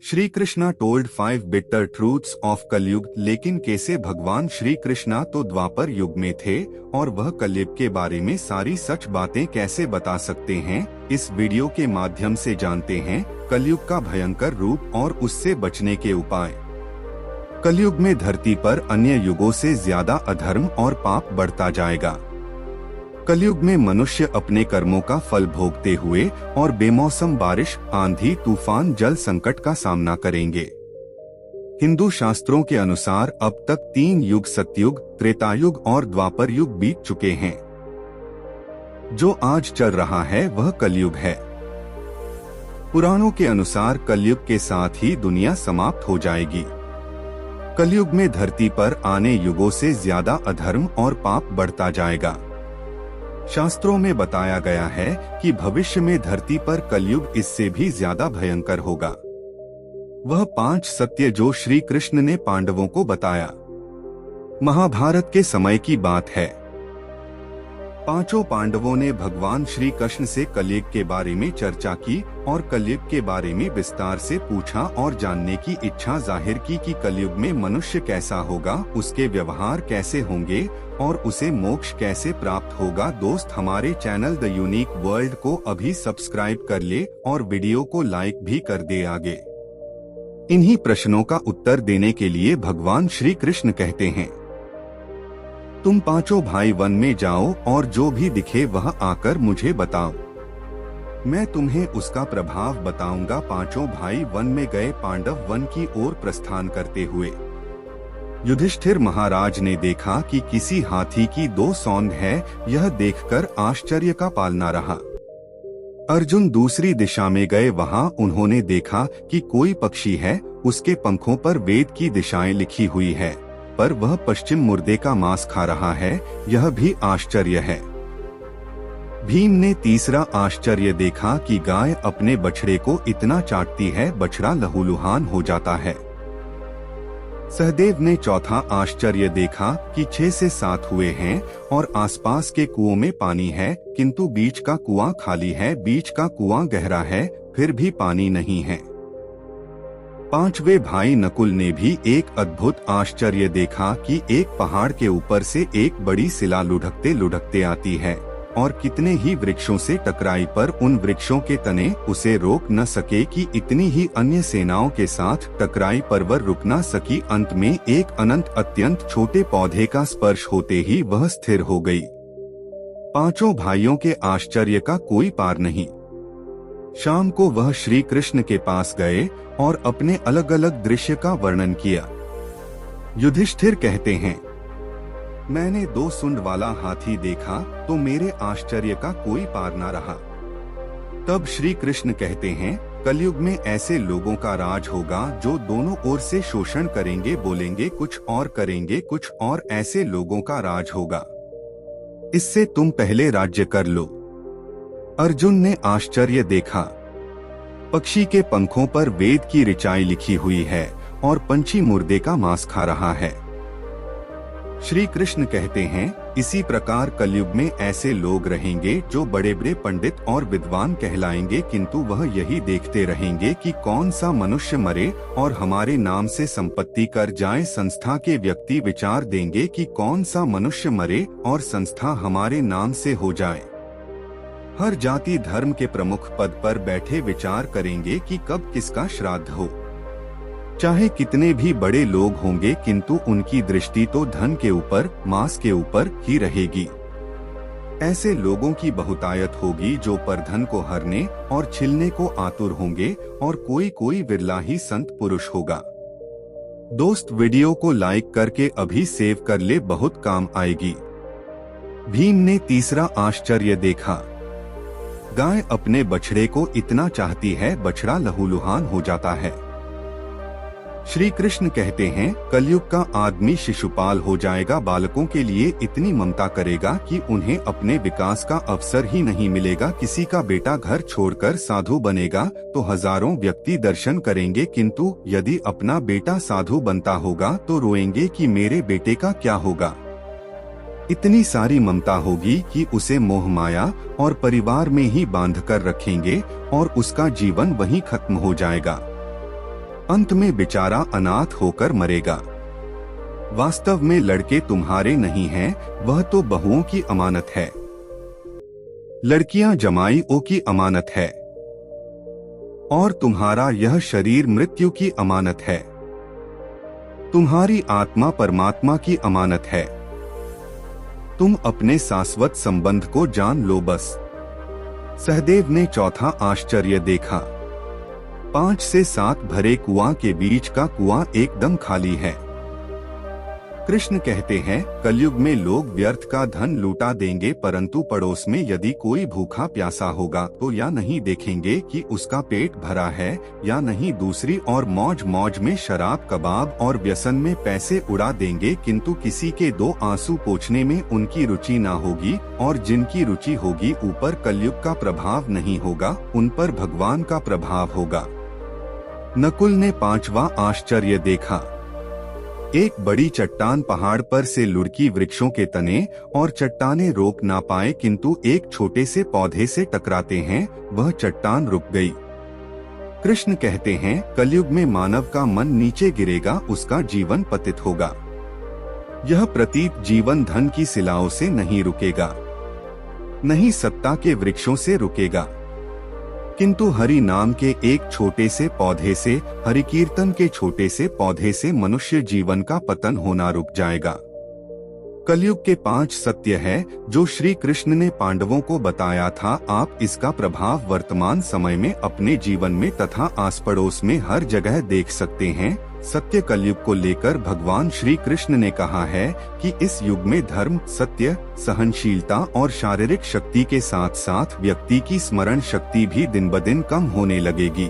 Shri Krishna told 5 bitter truths of कलयुग। लेकिन कैसे भगवान श्री कृष्णा तो द्वापर युग में थे और वह कलयुग के बारे में सारी सच बातें कैसे बता सकते हैं? इस वीडियो के माध्यम से जानते हैं कलयुग का भयंकर रूप और उससे बचने के उपाय। कलयुग में धरती पर अन्य युगों से ज्यादा अधर्म और पाप बढ़ता जाएगा। कलयुग में मनुष्य अपने कर्मों का फल भोगते हुए और बेमौसम बारिश, आंधी, तूफान, जल संकट का सामना करेंगे। हिंदू शास्त्रों के अनुसार अब तक 3 युग सतयुग, त्रेतायुग और द्वापर युग बीत चुके हैं। जो आज चल रहा है वह कलयुग है। पुराणों के अनुसार कलयुग के साथ ही दुनिया समाप्त हो जाएगी। कलयुग में धरती पर आने युगों से ज्यादा अधर्म और पाप बढ़ता जाएगा। शास्त्रों में बताया गया है कि भविष्य में धरती पर कलयुग इससे भी ज्यादा भयंकर होगा। वह 5 सत्य जो श्री कृष्ण ने पांडवों को बताया। महाभारत के समय की बात है। 5 पांडवों ने भगवान श्री कृष्ण से कलयुग के बारे में चर्चा की और कलयुग के बारे में विस्तार से पूछा और जानने की इच्छा जाहिर की कि कलयुग में मनुष्य कैसा होगा, उसके व्यवहार कैसे होंगे और उसे मोक्ष कैसे प्राप्त होगा। दोस्त, हमारे चैनल द यूनिक वर्ल्ड को अभी सब्सक्राइब कर ले और वीडियो को लाइक भी कर दे आगे। इन्हीं प्रश्नों का उत्तर देने के लिए भगवान श्री कृष्ण कहते हैं, तुम 5 भाई वन में जाओ और जो भी दिखे वह आकर मुझे बताओ, मैं तुम्हें उसका प्रभाव बताऊंगा। 5 भाई वन में गए। पांडव वन की ओर प्रस्थान करते हुए युधिष्ठिर महाराज ने देखा कि किसी हाथी की 2 सौंड है। यह देखकर आश्चर्य का पालना रहा। अर्जुन दूसरी दिशा में गए। वहां उन्होंने देखा कि कोई पक्षी है, उसके पंखों पर वेद की दिशाएं लिखी हुई है, पर वह पश्चिम मुर्दे का मांस खा रहा है। यह भी आश्चर्य है। भीम ने तीसरा आश्चर्य देखा कि गाय अपने बछड़े को इतना चाटती है, बछड़ा लहूलुहान हो जाता है। सहदेव ने चौथा आश्चर्य देखा कि 6 से 7 हुए हैं और आसपास के कुओं में पानी है, किंतु बीच का कुआं खाली है। बीच का कुआं गहरा है, फिर भी पानी नहीं है। 5वें भाई नकुल ने भी एक अद्भुत आश्चर्य देखा कि एक पहाड़ के ऊपर से एक बड़ी शिला लुढ़कते लुढ़कते आती है और कितने ही वृक्षों से टकराई, पर उन वृक्षों के तने उसे रोक न सके कि इतनी ही अन्य सेनाओं के साथ टकराई पर वह रुक न सकी। अंत में एक अनंत अत्यंत छोटे पौधे का स्पर्श होते ही वह स्थिर हो गई। 5 भाइयों के आश्चर्य का कोई पार नहीं। शाम को वह श्री कृष्ण के पास गए और अपने अलग अलग दृश्य का वर्णन किया। युधिष्ठिर कहते हैं, मैंने 2 सूंड वाला हाथी देखा तो मेरे आश्चर्य का कोई पार न रहा। तब श्री कृष्ण कहते हैं, कलयुग में ऐसे लोगों का राज होगा जो दोनों ओर से शोषण करेंगे, बोलेंगे कुछ और करेंगे कुछ और। ऐसे लोगों का राज होगा। इससे तुम पहले राज्य कर लो। अर्जुन ने आश्चर्य देखा। पक्षी के पंखों पर वेद की ऋचाई लिखी हुई है और पंछी मुर्दे का मांस खा रहा है। श्री कृष्ण कहते हैं, इसी प्रकार कलयुग में ऐसे लोग रहेंगे जो बड़े बड़े पंडित और विद्वान कहलाएंगे, किंतु वह यही देखते रहेंगे कि कौन सा मनुष्य मरे और हमारे नाम से संपत्ति कर जाए। संस्था के व्यक्ति विचार देंगे कि कौन सा मनुष्य मरे और संस्था हमारे नाम से हो जाए। हर जाति धर्म के प्रमुख पद पर बैठे विचार करेंगे कि कब किसका श्राद्ध हो। चाहे कितने भी बड़े लोग होंगे, किंतु उनकी दृष्टि तो धन के ऊपर, मांस के ऊपर ही रहेगी। ऐसे लोगों की बहुतायत होगी जो परधन को हरने और छिलने को आतुर होंगे और कोई कोई विरला ही संत पुरुष होगा। दोस्त, वीडियो को लाइक करके अभी सेव कर ले, बहुत काम आएगी। भीम ने तीसरा आश्चर्य देखा। गाय अपने बछड़े को इतना चाहती है, बछड़ा लहूलुहान हो जाता है। श्री कृष्ण कहते हैं, कलयुग का आदमी शिशुपाल हो जाएगा। बालकों के लिए इतनी ममता करेगा कि उन्हें अपने विकास का अवसर ही नहीं मिलेगा। किसी का बेटा घर छोड़कर साधु बनेगा तो हजारों व्यक्ति दर्शन करेंगे, किंतु यदि अपना बेटा साधु बनता होगा तो रोएंगे कि मेरे बेटे का क्या होगा। इतनी सारी ममता होगी कि उसे मोह माया और परिवार में ही बांध कर रखेंगे और उसका जीवन वहीं खत्म हो जाएगा। अंत में बेचारा अनाथ होकर मरेगा। वास्तव में लड़के तुम्हारे नहीं हैं, वह तो बहुओं की अमानत है। लड़कियां जमाईओं की अमानत है और तुम्हारा यह शरीर मृत्यु की अमानत है। तुम्हारी आत्मा परमात्मा की अमानत है। तुम अपने शाश्वत संबंध को जान लो बस। सहदेव ने चौथा आश्चर्य देखा। 5 से 7 भरे कुआं के बीच का कुआं एकदम खाली है। कृष्ण कहते हैं, कलयुग में लोग व्यर्थ का धन लूटा देंगे, परंतु पड़ोस में यदि कोई भूखा प्यासा होगा तो या नहीं देखेंगे कि उसका पेट भरा है, या नहीं दूसरी और मौज मौज में शराब कबाब और व्यसन में पैसे उड़ा देंगे, किंतु किसी के 2 आंसू पोंछने में उनकी रुचि ना होगी, और जिनकी रुचि होगी ऊपर कलयुग का प्रभाव नहीं होगा, उन पर भगवान का प्रभाव होगा। नकुल ने 5वां आश्चर्य देखा। एक बड़ी चट्टान पहाड़ पर से लुढ़की वृक्षों के तने और चट्टाने रोक ना पाए, किंतु एक छोटे से पौधे से टकराते हैं, वह चट्टान रुक गई। कृष्ण कहते हैं, कलयुग में मानव का मन नीचे गिरेगा, उसका जीवन पतित होगा। यह प्रतीत जीवन धन की शिलाओं से नहीं रुकेगा, नहीं सत्ता के वृक्षों से रुकेगा, किंतु हरि नाम के एक छोटे से पौधे से, हरि कीर्तन के छोटे से पौधे से मनुष्य जीवन का पतन होना रुक जाएगा। कलयुग के 5 सत्य है जो श्री कृष्ण ने पांडवों को बताया था। आप इसका प्रभाव वर्तमान समय में अपने जीवन में तथा आस पड़ोस में हर जगह देख सकते हैं। सत्य कलयुग को लेकर भगवान श्री कृष्ण ने कहा है कि इस युग में धर्म, सत्य, सहनशीलता और शारीरिक शक्ति के साथ साथ व्यक्ति की स्मरण शक्ति भी दिन ब दिन कम होने लगेगी।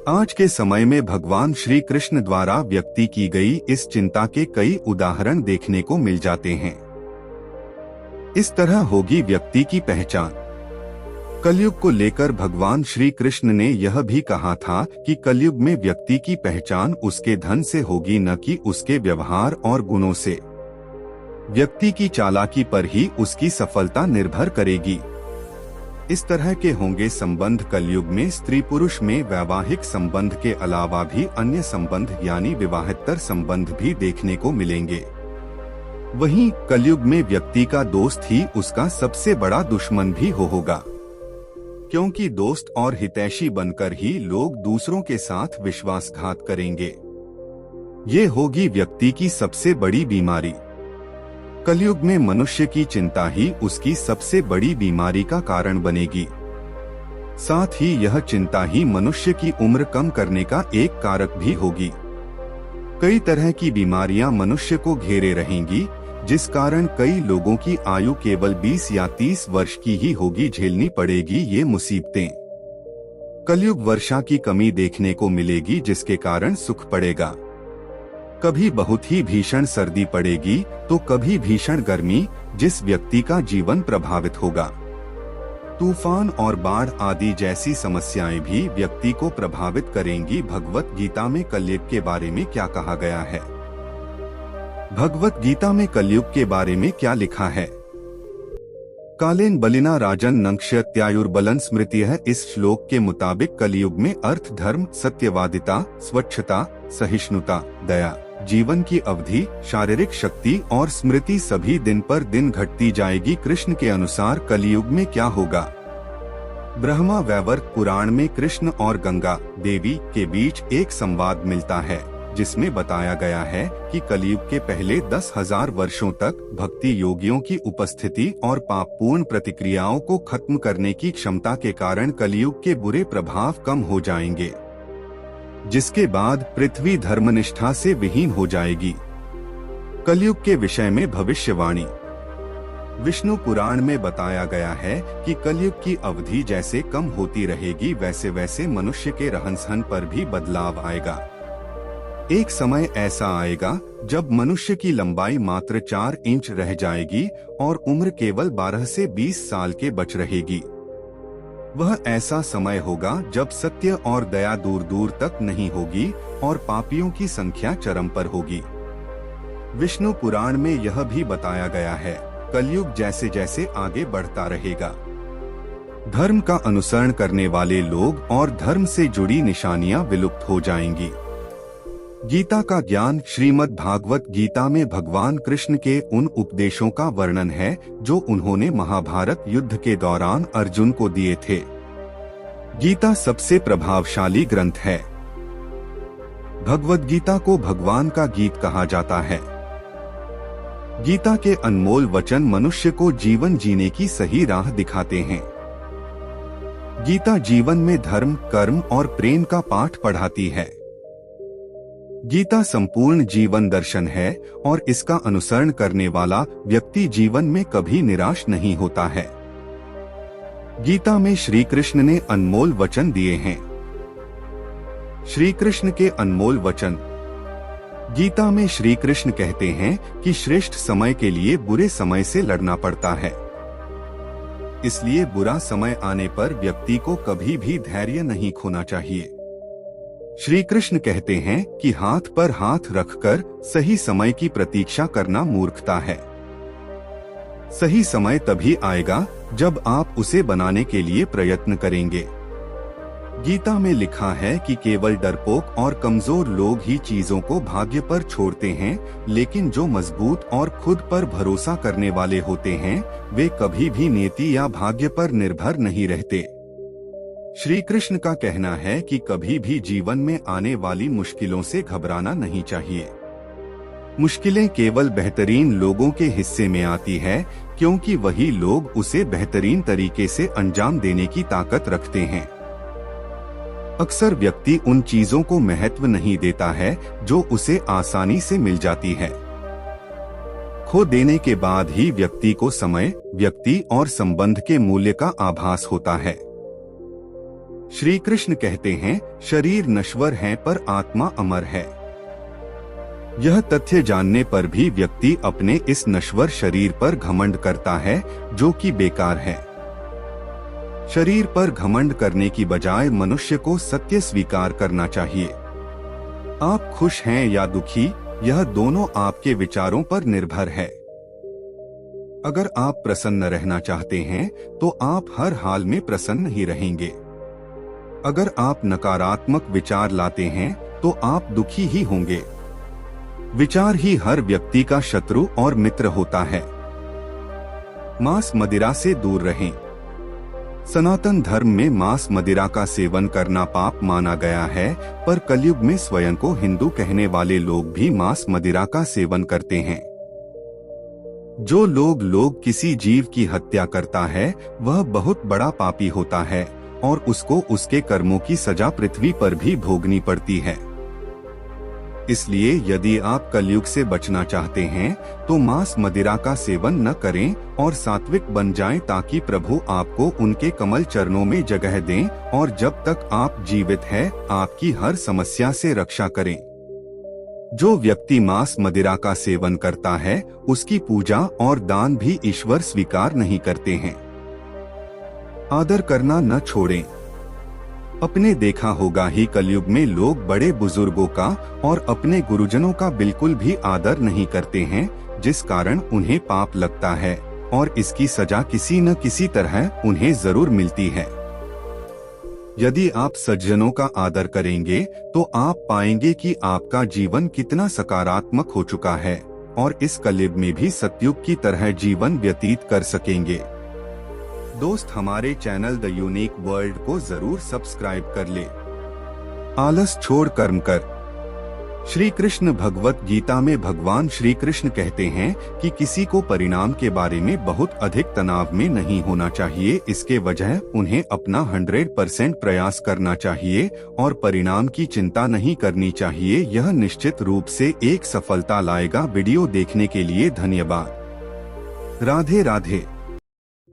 आज के समय में भगवान श्री कृष्ण द्वारा व्यक्त की गई इस चिंता के कई उदाहरण देखने को मिल जाते हैं। इस तरह होगी व्यक्ति की पहचान। कलयुग को लेकर भगवान श्री कृष्ण ने यह भी कहा था कि कलयुग में व्यक्ति की पहचान उसके धन से होगी, न कि उसके व्यवहार और गुणों से। व्यक्ति की चालाकी पर ही उसकी सफलता निर्भर करेगी। इस तरह के होंगे संबंध कलयुग में। स्त्री पुरुष में वैवाहिक संबंध के अलावा भी अन्य संबंध यानी विवाहेतर संबंध भी देखने को मिलेंगे। वहीं कलयुग में व्यक्ति का दोस्त ही उसका सबसे बड़ा दुश्मन भी होगा, क्योंकि दोस्त और हितैषी बनकर ही लोग दूसरों के साथ विश्वासघात करेंगे। ये होगी व्यक्ति की सबसे बड़ी बीमारी। कलयुग में मनुष्य की चिंता ही उसकी सबसे बड़ी बीमारी का कारण बनेगी। साथ ही यह चिंता ही मनुष्य की उम्र कम करने का एक कारक भी होगी। कई तरह की बीमारियां मनुष्य को घेरे रहेंगी, जिस कारण कई लोगों की आयु केवल 20 या 30 वर्ष की ही होगी। झेलनी पड़ेगी ये मुसीबतें। कलयुग वर्षा की कमी देखने को मिलेगी, जिसके कारण सुख पड़ेगा। कभी बहुत ही भीषण सर्दी पड़ेगी तो कभी भीषण गर्मी, जिस व्यक्ति का जीवन प्रभावित होगा। तूफान और बाढ़ आदि जैसी समस्याएं भी व्यक्ति को प्रभावित करेंगी। भगवत गीता में कलयुग के बारे में क्या कहा गया है? भगवत गीता में कलयुग के बारे में क्या लिखा है? कालेन बलिना राजन नंक्ष्यत्यायुर्बलन स्मृतिः। इस श्लोक के मुताबिक कलयुग में अर्थ, धर्म, सत्यवादिता, स्वच्छता, सहिष्णुता, दया, जीवन की अवधि, शारीरिक शक्ति और स्मृति सभी दिन पर दिन घटती जाएगी। कृष्ण के अनुसार कलयुग में क्या होगा? ब्रह्मा वैवर्त पुराण में कृष्ण और गंगा देवी के बीच एक संवाद मिलता है, जिसमें बताया गया है कि कलयुग के पहले 10,000 वर्षों तक भक्ति योगियों की उपस्थिति और पापपूर्ण प्रतिक्रियाओं को खत्म करने की क्षमता के कारण कलयुग के बुरे प्रभाव कम हो जाएंगे, जिसके बाद पृथ्वी धर्मनिष्ठा से विहीन हो जाएगी। कलयुग के विषय में भविष्यवाणी। विष्णु पुराण में बताया गया है कि कलयुग की अवधि जैसे कम होती रहेगी, वैसे वैसे मनुष्य के रहन सहन पर भी बदलाव आएगा। एक समय ऐसा आएगा जब मनुष्य की लंबाई मात्र 4 इंच रह जाएगी और उम्र केवल 12 से 20 साल के बच रहेगी। वह ऐसा समय होगा जब सत्य और दया दूर दूर तक नहीं होगी और पापियों की संख्या चरम पर होगी। विष्णु पुराण में यह भी बताया गया है, कलयुग जैसे जैसे आगे बढ़ता रहेगा, धर्म का अनुसरण करने वाले लोग और धर्म से जुड़ी निशानियां विलुप्त हो जाएंगी। गीता का ज्ञान। श्रीमद् भागवत गीता में भगवान कृष्ण के उन उपदेशों का वर्णन है जो उन्होंने महाभारत युद्ध के दौरान अर्जुन को दिए थे। गीता सबसे प्रभावशाली ग्रंथ है। भगवद गीता को भगवान का गीत कहा जाता है। गीता के अनमोल वचन मनुष्य को जीवन जीने की सही राह दिखाते हैं। गीता जीवन में धर्म, कर्म और प्रेम का पाठ पढ़ाती है। गीता संपूर्ण जीवन दर्शन है और इसका अनुसरण करने वाला व्यक्ति जीवन में कभी निराश नहीं होता है। गीता में श्री कृष्ण ने अनमोल वचन दिए हैं। श्री कृष्ण के अनमोल वचन। गीता में श्री कृष्ण कहते हैं कि श्रेष्ठ समय के लिए बुरे समय से लड़ना पड़ता है। इसलिए बुरा समय आने पर व्यक्ति को कभी भी धैर्य नहीं खोना चाहिए। श्री कृष्ण कहते हैं कि हाथ पर हाथ रखकर सही समय की प्रतीक्षा करना मूर्खता है। सही समय तभी आएगा जब आप उसे बनाने के लिए प्रयत्न करेंगे। गीता में लिखा है कि केवल डरपोक और कमजोर लोग ही चीजों को भाग्य पर छोड़ते हैं, लेकिन जो मजबूत और खुद पर भरोसा करने वाले होते हैं वे कभी भी नियति या भाग्य पर निर्भर नहीं रहते। श्री कृष्ण का कहना है कि कभी भी जीवन में आने वाली मुश्किलों से घबराना नहीं चाहिए। मुश्किलें केवल बेहतरीन लोगों के हिस्से में आती है, क्योंकि वही लोग उसे बेहतरीन तरीके से अंजाम देने की ताकत रखते हैं। अक्सर व्यक्ति उन चीजों को महत्व नहीं देता है जो उसे आसानी से मिल जाती है। खो देने के बाद ही व्यक्ति को समय, व्यक्ति और संबंध के मूल्य का आभास होता है। श्री कृष्ण कहते हैं, शरीर नश्वर है पर आत्मा अमर है। यह तथ्य जानने पर भी व्यक्ति अपने इस नश्वर शरीर पर घमंड करता है, जो कि बेकार है। शरीर पर घमंड करने की बजाय मनुष्य को सत्य स्वीकार करना चाहिए। आप खुश हैं या दुखी, यह दोनों आपके विचारों पर निर्भर है। अगर आप प्रसन्न रहना चाहते हैं तो आप हर हाल में प्रसन्न ही रहेंगे। अगर आप नकारात्मक विचार लाते हैं तो आप दुखी ही होंगे। विचार ही हर व्यक्ति का शत्रु और मित्र होता है। मांस मदिरा से दूर रहें। सनातन धर्म में मांस मदिरा का सेवन करना पाप माना गया है, पर कलयुग में स्वयं को हिंदू कहने वाले लोग भी मांस मदिरा का सेवन करते हैं। जो लोग किसी जीव की हत्या करता है वह बहुत बड़ा पापी होता है और उसको उसके कर्मों की सजा पृथ्वी पर भी भोगनी पड़ती है। इसलिए यदि आप कलयुग से बचना चाहते हैं तो मांस मदिरा का सेवन न करें और सात्विक बन जाएं, ताकि प्रभु आपको उनके कमल चरणों में जगह दें और जब तक आप जीवित हैं आपकी हर समस्या से रक्षा करें। जो व्यक्ति मांस मदिरा का सेवन करता है उसकी पूजा और दान भी ईश्वर स्वीकार नहीं करते हैं। आदर करना न छोड़ें। अपने देखा होगा ही कलयुग में लोग बड़े बुजुर्गों का और अपने गुरुजनों का बिल्कुल भी आदर नहीं करते हैं, जिस कारण उन्हें पाप लगता है और इसकी सजा किसी न किसी तरह उन्हें जरूर मिलती है। यदि आप सज्जनों का आदर करेंगे तो आप पाएंगे कि आपका जीवन कितना सकारात्मक हो चुका है और इस कलयुग में भी सतयुग की तरह जीवन व्यतीत कर सकेंगे। दोस्त, हमारे चैनल द यूनिक वर्ल्ड को जरूर सब्सक्राइब कर ले। आलस छोड़ कर्म कर। श्री कृष्ण भगवत गीता में भगवान श्री कृष्ण कहते हैं कि किसी को परिणाम के बारे में बहुत अधिक तनाव में नहीं होना चाहिए। इसके वजह उन्हें अपना 100% प्रयास करना चाहिए और परिणाम की चिंता नहीं करनी चाहिए। यह निश्चित रूप से एक सफलता लाएगा। वीडियो देखने के लिए धन्यवाद। राधे राधे।